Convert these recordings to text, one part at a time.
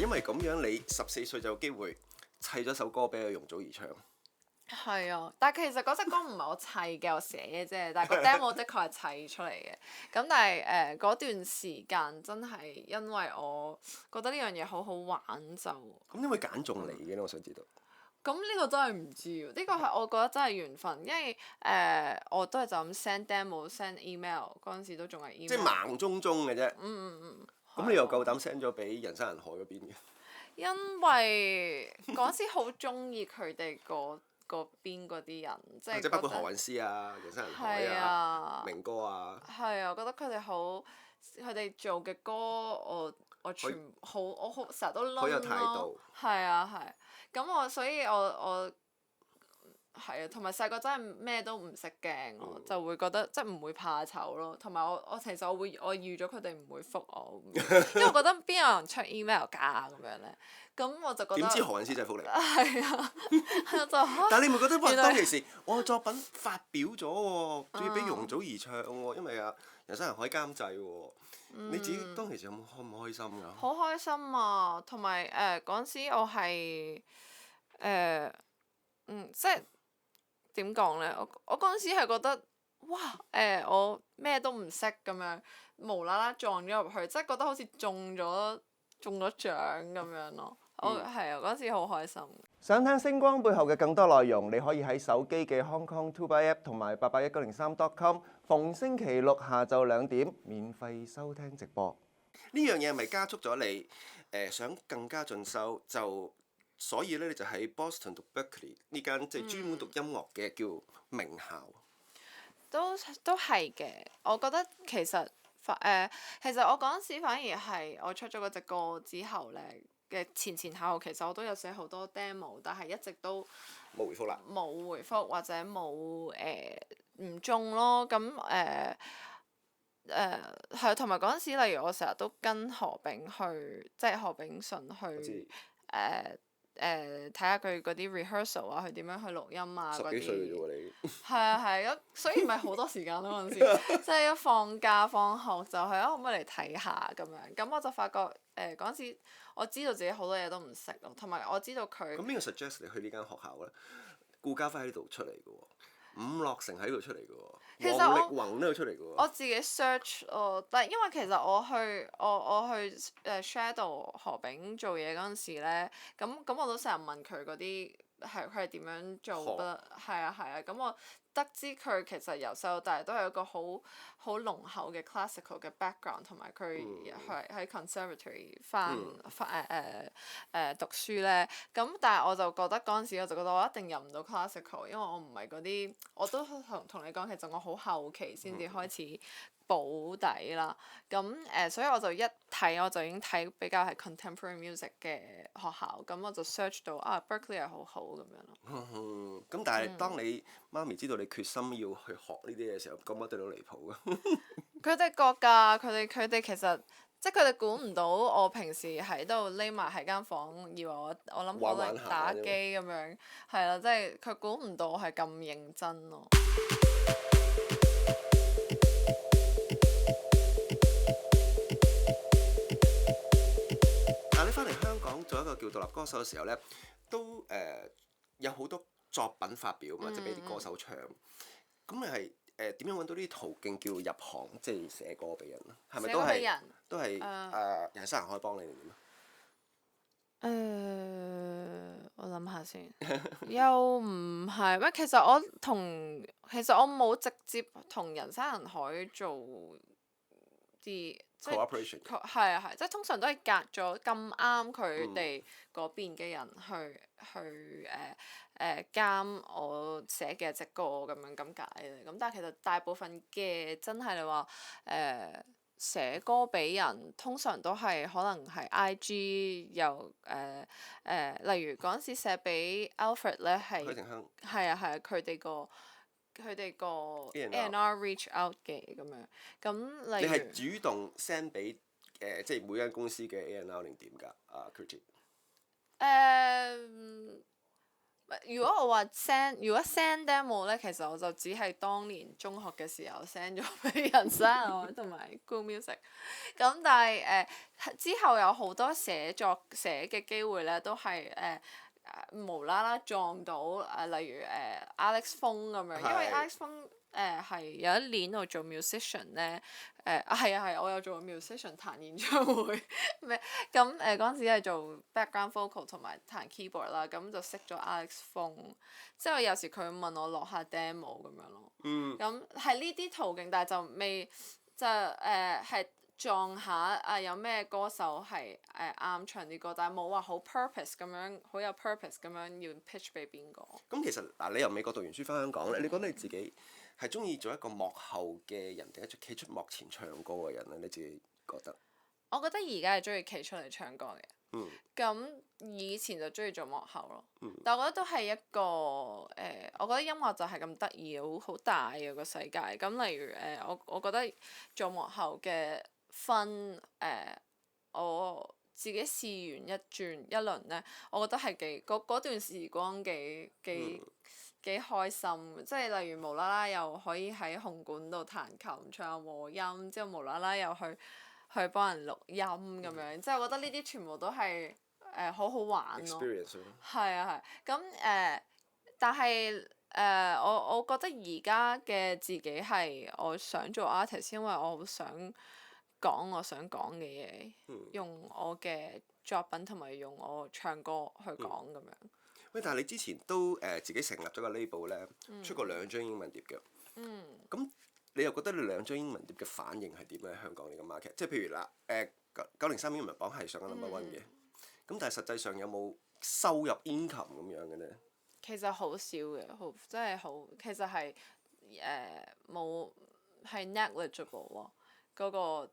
因為咁樣你14歲就有機會砌咗首歌俾阿容祖兒唱？係啊，但係其實嗰隻歌唔係我砌嘅，我寫嘅啫。但係個 demo 的確係砌出嚟嘅。咁但係嗰段時間真係因為我覺得呢樣嘢好好玩就。咁點會揀中你嘅呢？我想知道。咁呢個真係唔知喎，呢個係我覺得真係緣分，因為我都係就咁 send demo send email 嗰陣時都仲係 email。即係盲中中嘅啫。咁你又夠膽 send 咗俾人山人海嗰邊嘅？因為嗰陣時好中意佢哋嗰邊嗰啲人，即係包括何韻詩啊、人山人海啊、明哥啊。係啊，我覺得佢哋好，佢哋做嘅歌我全好，我好成日都冧咯。好有態度。係啊係，咁所以我係啊，同埋細個真係咩都唔識驚，我就會覺得即係唔會怕醜咯。同埋我其實我預咗佢哋唔會覆我，因為我覺得邊有人出 email 㗎咁樣咧，咁我就覺得。點知何韻詩真係覆你？係啊，就但係你唔覺得哇？原來當其時我嘅作品發表咗喎，仲要俾容祖兒唱喎，因為啊人山人海監製喎。你自己當其時有冇開唔開心㗎？好開心啊！同埋嗰陣時我係即係點講咧？我嗰陣時係覺得哇我咩都唔識咁樣，無啦啦撞咗入去，即係覺得好似中咗獎咁樣咯。我係啊，嗰陣時好開心。想聽星光背後嘅更多內容，你可以喺手機嘅 Hong Kong Tuba App 同埋881903.com，逢星期六下晝2點免費收聽直播。呢樣嘢係咪加速咗你想更加進修？所以咧你就喺 Boston 讀 Berkeley 呢間即係專門讀音樂嘅叫名校。都係嘅，我覺得其實其實我嗰陣時反而係我出咗嗰隻歌之後咧嘅前後，其實我都有寫好多 demo，但係一直都冇回覆啦。冇回覆或者冇唔中咯。咁係同埋嗰陣時，例如我成日都跟何炳去，即係何炳順去睇下佢嗰啲 rehearsal 啊，佢點樣去錄音啊嗰啲。10幾歲嘅啫喎你。係啊係啊，所以咪好多時間咯嗰陣時，即係一放假放學就係可唔可以嚟睇下咁樣？咁我就發覺嗰陣時，我知道自己好多嘢都唔識咯，同埋我知道佢。咁邊個 suggest 你去呢間學校咧？顧嘉輝喺度出嚟嘅喎，伍樂城喺度出嚟嘅喎，王力宏都有出嚟嘅喎。我自己 search 但係因為其實我去shadow 何炳做嘢嗰陣時咧，咁我都成日問佢嗰啲佢係點樣做得係啊，咁我得知佢其實由細到大都係一個好濃厚嘅 classical 嘅 background，同埋佢係喺 conservatory 讀書咧。咁但係我就覺得嗰陣時我就覺得我一定入唔到 classical，因為我唔係嗰啲，我都同你講，其實我好後期先至開始補底啦。咁所以我就一睇我就已經睇比較係 contemporary music 嘅學校，咁我就 search 到Berkeley 係好好咁樣咯。咁但係當你媽咪知道你決心要去學呢啲嘅時候，覺唔覺得到離譜㗎？佢哋覺㗎，佢哋其實即係佢哋估唔到我平時喺度匿埋喺間房，以為我諗可能打機咁樣，係啦，即係佢估唔到我係咁認真咯。但係你翻嚟香港做一個叫獨立歌手嘅時候咧，都有好多作品發表嘛，即係俾啲歌手唱。咁你係點樣揾到呢啲途徑叫入行，即係寫歌俾人啊？係咪都係人山人海幫你定點啊？我諗下先，又唔係咩？其實我冇直接同人山人海做啲。Cooperation 係啊係，即係通常都係隔咗咁啱佢哋嗰邊嘅人去監我寫嘅隻歌咁樣咁解嘅。咁但係其實大部分嘅真係你話寫歌俾人，通常都係可能係 IG 又例如嗰陣時寫俾 Alfred 咧係係啊佢哋個。A&R reach out 嘅咁樣，咁例如你係主動 send 俾即係每間公司嘅 A&R 定點㗎？Critic 如果我話 如果 send demo 咧，其實我就只係當年中學嘅時候 send 咗俾人 send 同埋 Cool Music。咁但係之後有好多寫嘅機會咧，都係無啦啦撞到例如Alex 風咁樣，因為 Alex 風係有一年我做 musician 咧，係我有做 musician 彈演唱會咩咁嗰陣時係做 background vocal 同埋彈 keyboard 啦，咁就識咗 Alex 風，之後有時佢問我落下 demo 咁樣咯，咁係呢啲途徑，但係就未就係撞下有咩歌手係啱唱啲歌，但係冇話好 purpose 咁樣，好有 purpose 咁樣要 pitch 俾邊個。咁其實嗱，你由美國讀完書翻香港咧，你覺得你自己係中意做一個幕後嘅人，定係企出幕前唱歌嘅人咧？你自己覺得？我覺得而家係中意企出嚟唱歌嘅。咁以前就中意做幕後咯。但我覺得都係一個我覺得音樂就係咁得意，好大嘅個世界。咁例如我覺得做幕後嘅分我自己試完一輪咧，我覺得係嗰段時光幾開心，即係例如無啦啦又可以喺紅館度彈琴唱和音，之後無啦啦又去幫人錄音咁樣，即係我覺得呢啲全部都係好好玩咯。係啊係，咁但係我覺得而家嘅自己係我想做 artist，因為我好想講我想講嘅嘢，用我嘅作品同埋用我唱歌去講咁樣。喂，但係你之前都自己成立咗個 label 咧，出過2張英文碟嘅。咁你又覺得你2張英文碟嘅反應係點咧？香港呢個 market，即係譬如嗱903英文榜係上緊 number one 嘅，咁但係實際上有冇收入 income 咁樣嘅咧？其實好少嘅，真係好，其實係冇係 negligible 喎，嗰個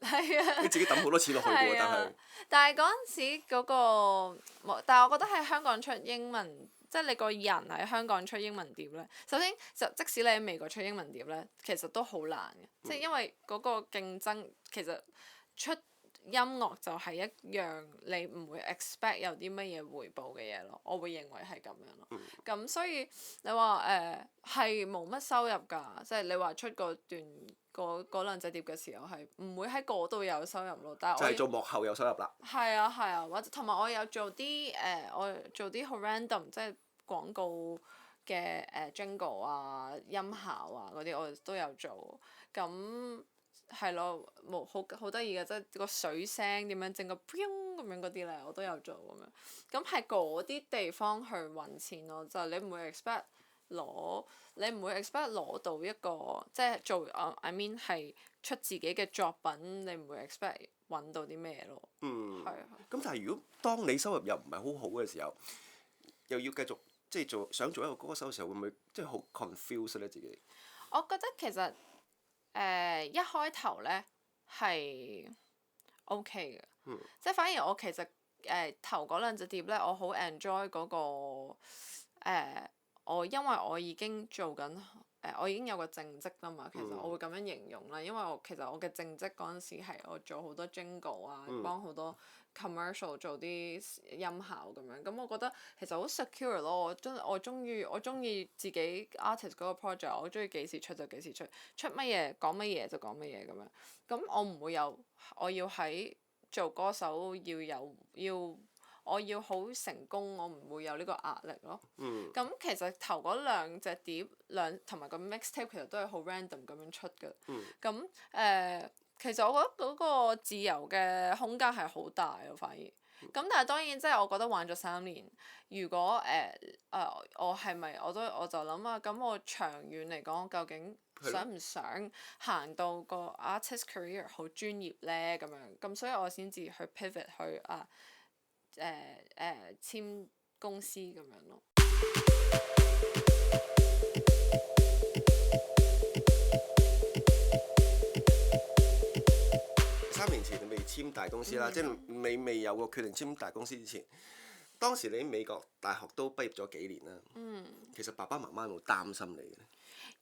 係啊。你自己抌好多錢落去喎，但係嗰陣時嗰個但係我覺得喺香港出英文，即係你個人喺香港出英文碟咧，首先即使你喺美國出英文碟咧，其實都好難嘅，即係因為嗰個競爭其實出音樂就係一樣你唔會 expect 有啲乜嘢回報嘅嘢咯，我會認為係咁樣咯。咁所以你話係冇乜收入㗎，即係你話出嗰2隻碟嘅時候係唔會喺嗰度有收入咯，但係就係做幕後有收入啦。係啊，或者同埋我有做啲我做啲好 random 即係廣告嘅jingle 啊、音效啊嗰啲我都有做，咁係咯，好得意嘅，即係個水聲點樣整個咁樣嗰啲咧，我都有做咁樣。咁係嗰啲地方去揾錢咯，就你唔會 expect 攞到一個即係做I mean 係出自己嘅作品，你唔會 expect 揾到啲咩咯。係啊。咁但係如果當你收入又唔係好好嘅時候，又要繼續即係想做一個歌手嘅時候，會唔會即係好 confuse 咧自己？我覺得其實一開頭咧係 OK 嘅，即係反而我其實頭嗰2隻碟咧，我好 enjoy 嗰個因為我已經做緊我已經有個正職啦嘛，其實我會咁樣形容啦，因為其實我嘅正職嗰陣時係我做好多 jingle 啊，幫好多 commercial 做啲音效咁樣，咁我覺得其實好 secure 咯，我中意自己 artist 嗰個 project， 我中意幾時出就幾時出乜嘢講乜嘢就講乜嘢咁樣，咁我唔會我要喺做歌手我要好成功，我唔會有呢個壓力咯。咁其實頭嗰2隻碟同埋個 mixtape 其實都係好 random 咁樣出嘅。咁其實我覺得嗰個自由嘅空間係好大咯，反而。咁但係當然即係我覺得玩咗3年，如果我係咪我就諗啊，咁我長遠嚟講，究竟想唔想行到個 artist career 好專業咧？咁樣咁所以我先至去 pivot 去簽公司咁樣咯。3年前你未簽大公司啦，即係你未有個決定簽大公司之前，當時你喺美國大學都畢業咗幾年啦。其實爸爸媽媽有冇擔心你嘅？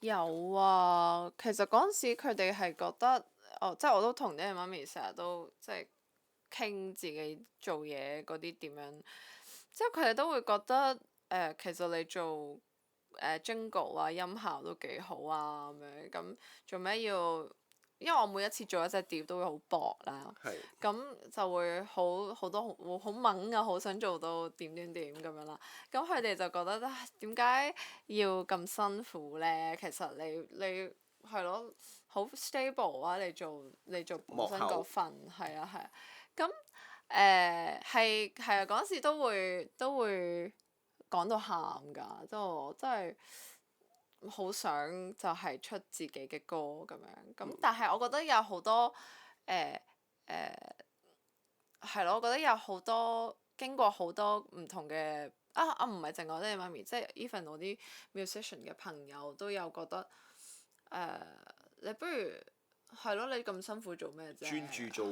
有啊，其實嗰陣時佢哋係覺得，即係我都同爹哋媽咪成日都即係傾自己做嘢嗰啲點樣，即係佢哋都會覺得其實你做jingle 啊音效都幾好啊咁樣，咁做咩要？因為我每一次做一隻碟都會好薄啦，係咁就會好多好猛啊，好想做到點咁樣啦。咁佢哋就覺得點解要咁辛苦呢？其實你係咯，好 stable 啊！你做本身嗰份係啊係啊。咁係啊，嗰陣時都會講到喊㗎，即係我真係。好想就係出自己嘅歌咁樣，咁但係我覺得有好多係咯，我覺得有好多經過好多唔同嘅唔係淨我爹哋媽咪，即係 even 我啲 musician 嘅朋友都有覺得你不如係咯，你咁辛苦做咩啫？專注做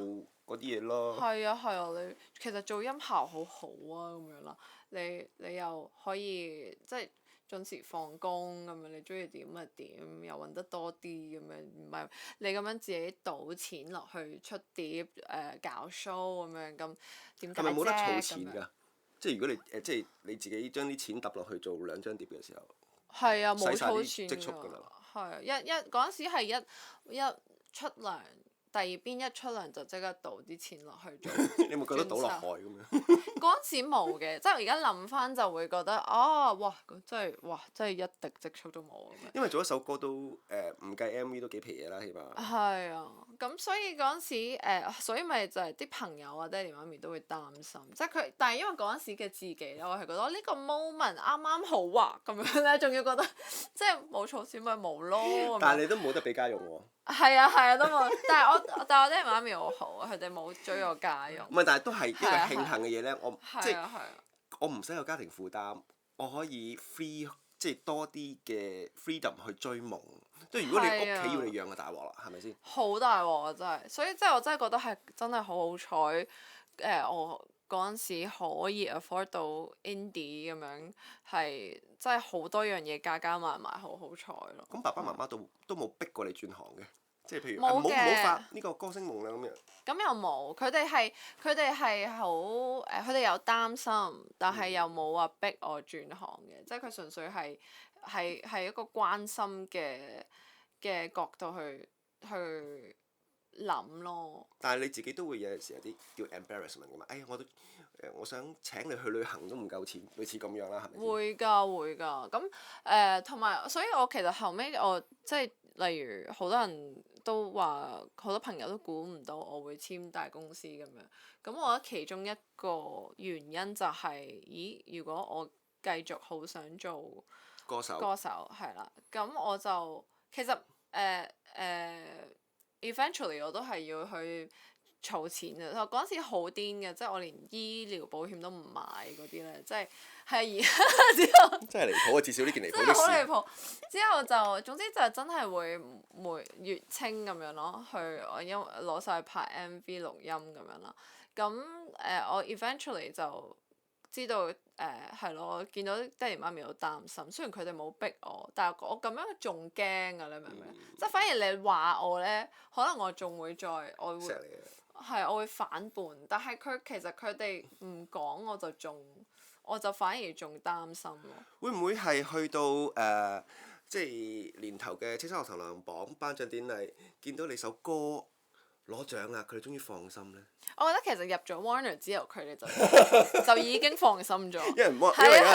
嗰啲嘢咯。係啊係啊，你其實做音效好好啊咁樣啦，你又可以即係。準時放工咁樣，你中意點咪點，又揾得多啲咁樣，唔係你咁樣自己賭錢落去出碟搞 show 咁樣咁點解啫？係咪冇得儲錢咁樣㗎？即係如果你即係你自己將啲錢揼落去做2張碟嘅時候，係啊，冇使晒儲啲積蓄㗎錢㗎啦。係啊，嗰陣時係一出糧。第二邊一出糧就即刻倒啲錢落去做，你有冇覺得倒落海咁樣？嗰陣時冇嘅，即係我而家諗翻就會覺得哇真係一滴積蓄都冇咁樣。因為做一首歌都唔計 MV 都幾皮嘢啦，起碼。係啊，咁所以嗰陣時所以咪就係啲朋友啊、爹哋媽咪都會擔心，即係佢，但係因為嗰陣時嘅自己咧，我係覺得呢個 moment 啱啱好啊，咁樣咧，仲要覺得即係冇儲錢咪冇咯。但係你都冇得俾家用喎。係啊都冇，但係我爹哋媽咪好好啊，佢哋冇追我家用。唔係，但係都係一個慶幸嘅嘢咧，我即係係我唔使有家庭負擔，我可以 free 即係多啲嘅 freedom 去追夢。即係如果你屋企要你養就大鑊啦，係咪先？好大鑊啊！真係，所以即係我真係覺得係真係好好彩我嗰陣時可以 afford 到 indie 咁樣，係真係好多樣嘢加加埋埋，好好彩咯。咁爸爸媽媽都冇逼過你轉行嘅，即係譬如冇嘅唔好發呢個歌星夢啦咁樣。咁又冇，佢哋係好佢哋有擔心，但係又冇話逼我轉行嘅，即係佢純粹係一個關心嘅角度去諗咯。但係你自己都會有陣時有啲叫 embarrassment 㗎嘛？哎呀，我想請你去旅行都唔夠錢，類似咁樣啦，係咪先？會㗎，咁同埋，所以我其實後尾我即係例如好多人都話，好多朋友都估唔到我會簽大公司咁樣。咁我覺得其中一個原因就係，咦？如果我繼續好想做歌手係啦，咁我就其實eventually 我都係要去儲錢嘅。我嗰陣時好癲嘅，即係我連醫療保險都唔買嗰啲咧，即係而家之後真係離譜啊！至少呢件離譜真係的事。好離譜。之後就總之就真係會每月清咁樣咯，我因為攞晒去拍 MV 錄音咁樣啦。咁我 eventually 就知道係咯，我見到爹哋媽咪好擔心，雖然佢哋冇逼我，但係我咁樣仲驚啊！你明唔明？即係反而你話我咧，可能我仲會我會係我會反叛，但係其實佢哋唔講我就反而仲擔心咯。會唔會係去到即係年頭嘅青山學堂流行榜頒獎典禮，見到你首歌攞獎啦，佢哋終於放心咧？我覺得其實入咗 Warner 之後，佢哋就已經放心咗。因為有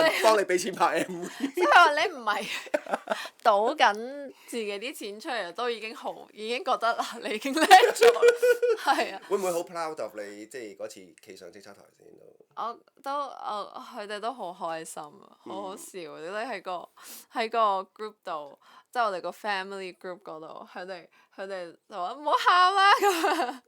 人幫你俾錢拍 MV。即係話你唔係賭緊自己啲錢出嚟，都已經覺得你已經叻咗。係啊。會唔會好 proud of 你即係嗰次企上叱咤台先都？佢哋都好開心啊，好好笑。你喺個 group 度，即係我哋個 family group 嗰度，佢哋就話唔好喊啦咁樣。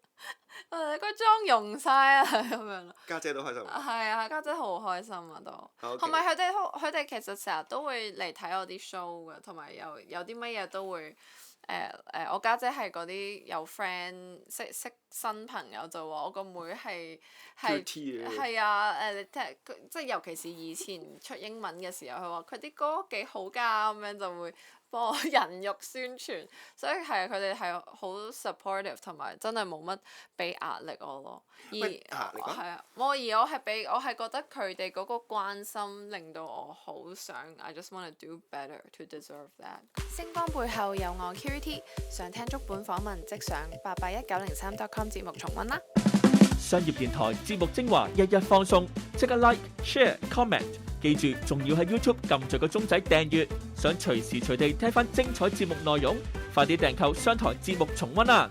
你個妝溶晒啊咁樣咯。家姐都開心。係啊，家姐好開心啊都。 Okay。同埋佢哋其實成日都會嚟睇我啲 show 嘅，同埋有啲乜嘢都會。我家姐係嗰啲有 friend 識新朋友就話我個妹係你聽即係尤其是以前出英文嘅時候，佢話佢啲歌幾好㗎咁樣就會幫我人肉宣傳，所以係佢哋係好 supportive 同埋真係冇乜俾壓力我咯。而係啊，而我係覺得佢哋嗰個關心令到我好想 I just want to do better to deserve that。星光背後有我 QT， 想聽足本訪問即上881903.com 節目重溫啦。商業電台節目精華，日日放送，即刻 like、share、comment， 記住仲要喺 YouTube 撳著個鐘仔訂閱，想隨時隨地聽翻精彩節目內容，快啲訂購商台節目重溫啦！